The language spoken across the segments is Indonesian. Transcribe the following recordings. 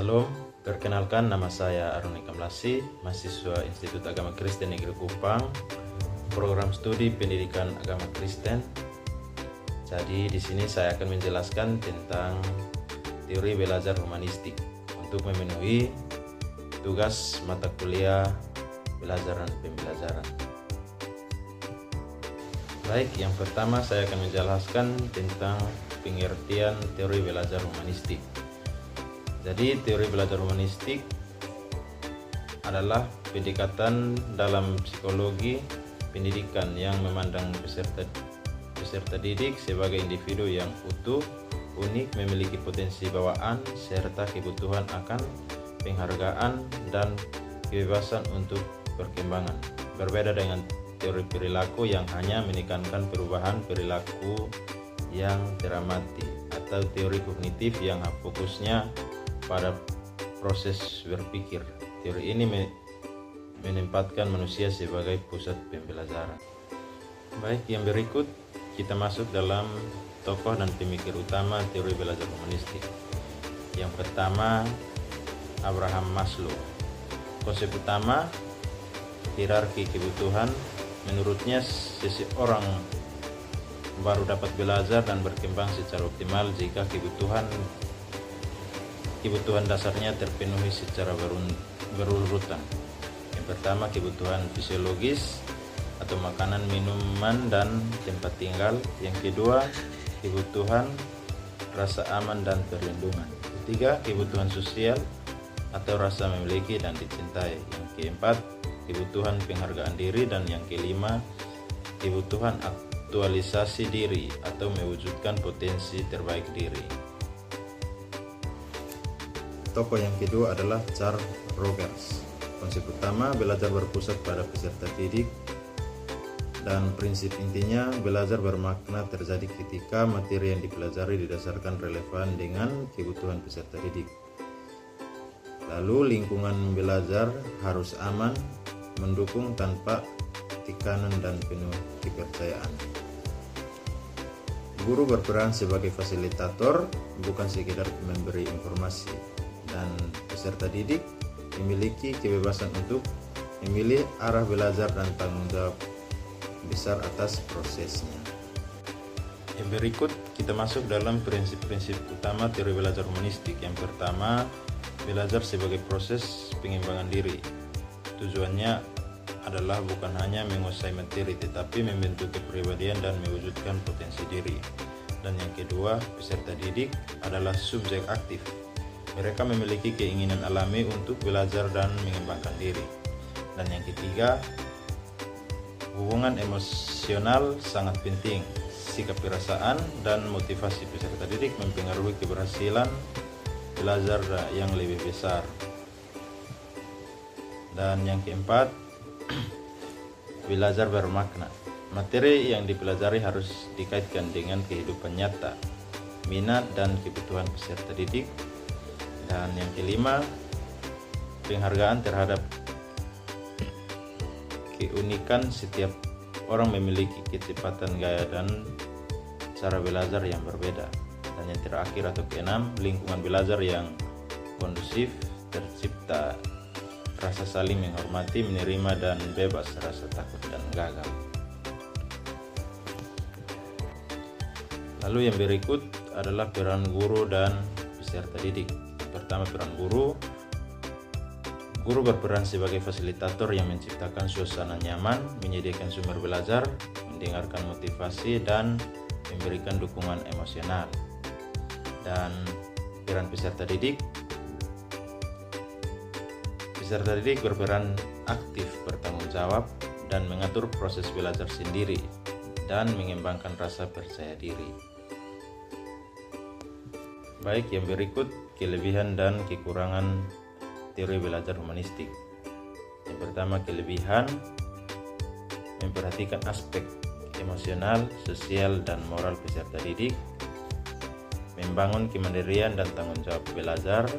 Shalom, perkenalkan nama saya Aruni Kamlasi, mahasiswa Institut Agama Kristen Negeri Kupang, program studi pendidikan agama Kristen. Jadi di sini saya akan menjelaskan tentang teori belajar humanistik untuk memenuhi tugas mata kuliah belajar dan pembelajaran. Baik, yang pertama saya akan menjelaskan tentang pengertian teori belajar humanistik. Jadi teori belajar humanistik adalah pendekatan dalam psikologi pendidikan yang memandang peserta didik sebagai individu yang utuh, unik, memiliki potensi bawaan, serta kebutuhan akan penghargaan dan kebebasan untuk perkembangan. Berbeda dengan teori perilaku yang hanya menekankan perubahan perilaku yang teramati, atau teori kognitif yang fokusnya pada proses berpikir. Teori ini menempatkan manusia sebagai pusat pembelajaran. Baik, yang berikut kita masuk dalam tokoh dan pemikir utama teori belajar humanistik. Yang pertama, Abraham Maslow. Konsep utama hierarki kebutuhan. Menurutnya, seseorang baru dapat belajar dan berkembang secara optimal jika kebutuhan dasarnya terpenuhi secara berurutan. Yang pertama, kebutuhan fisiologis atau makanan, minuman, dan tempat tinggal. Yang kedua, kebutuhan rasa aman dan perlindungan. Ketiga, kebutuhan sosial atau rasa memiliki dan dicintai. Yang keempat, kebutuhan penghargaan diri. Dan yang kelima, kebutuhan aktualisasi diri atau mewujudkan potensi terbaik diri. Tokoh yang kedua adalah Charles Rogers. Konsep utama belajar berpusat pada peserta didik, dan prinsip intinya belajar bermakna terjadi ketika materi yang dipelajari didasarkan relevan dengan kebutuhan peserta didik. Lalu lingkungan belajar harus aman, mendukung tanpa tekanan dan penuh kepercayaan. Guru berperan sebagai fasilitator, bukan sekedar memberi informasi, dan peserta didik memiliki kebebasan untuk memilih arah belajar dan tanggung jawab besar atas prosesnya. Yang berikut kita masuk dalam prinsip-prinsip utama teori belajar humanistik. Yang pertama, belajar sebagai proses pengembangan diri. Tujuannya adalah bukan hanya menguasai materi, tetapi membentuk kepribadian dan mewujudkan potensi diri. Dan yang kedua, peserta didik adalah subjek aktif. Mereka memiliki keinginan alami untuk belajar dan mengembangkan diri. Dan yang ketiga, hubungan emosional sangat penting. Sikap perasaan dan motivasi peserta didik mempengaruhi keberhasilan belajar yang lebih besar. Dan yang keempat, belajar bermakna. Materi yang dipelajari harus dikaitkan dengan kehidupan nyata, minat dan kebutuhan peserta didik. Dan yang kelima, penghargaan terhadap keunikan setiap orang, memiliki kecepatan gaya dan cara belajar yang berbeda. Dan yang terakhir atau keenam, lingkungan belajar yang kondusif, tercipta rasa saling menghormati, menerima, dan bebas rasa takut dan gagal. Lalu yang berikut adalah peran guru dan peserta didik. Pertama, peran guru. Guru berperan sebagai fasilitator yang menciptakan suasana nyaman, menyediakan sumber belajar, mendengarkan motivasi, dan memberikan dukungan emosional. Dan peran peserta didik. Peserta didik berperan aktif, bertanggung jawab, dan mengatur proses belajar sendiri, dan mengembangkan rasa percaya diri. Baik, yang berikut kelebihan dan kekurangan teori belajar humanistik. Yang pertama, kelebihan: memperhatikan aspek emosional, sosial, dan moral peserta didik, membangun kemandirian dan tanggung jawab belajar,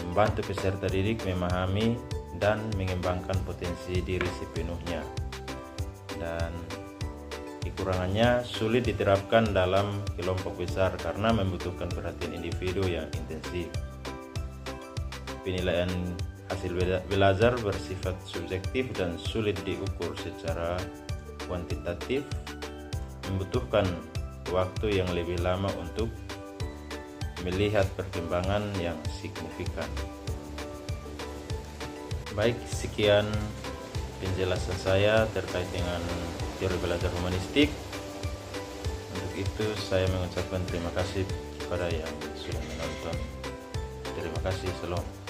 membantu peserta didik memahami dan mengembangkan potensi diri sepenuhnya. Dan kekurangannya, sulit diterapkan dalam kelompok besar karena membutuhkan perhatian individu yang intensif. penilaian hasil belajar bersifat subjektif dan sulit diukur secara kuantitatif, membutuhkan waktu yang lebih lama untuk melihat perkembangan yang signifikan. Baik, sekian penjelasan saya terkait dengan teori belajar humanistik. Untuk itu saya mengucapkan terima kasih kepada yang sudah menonton. Terima kasih, salam.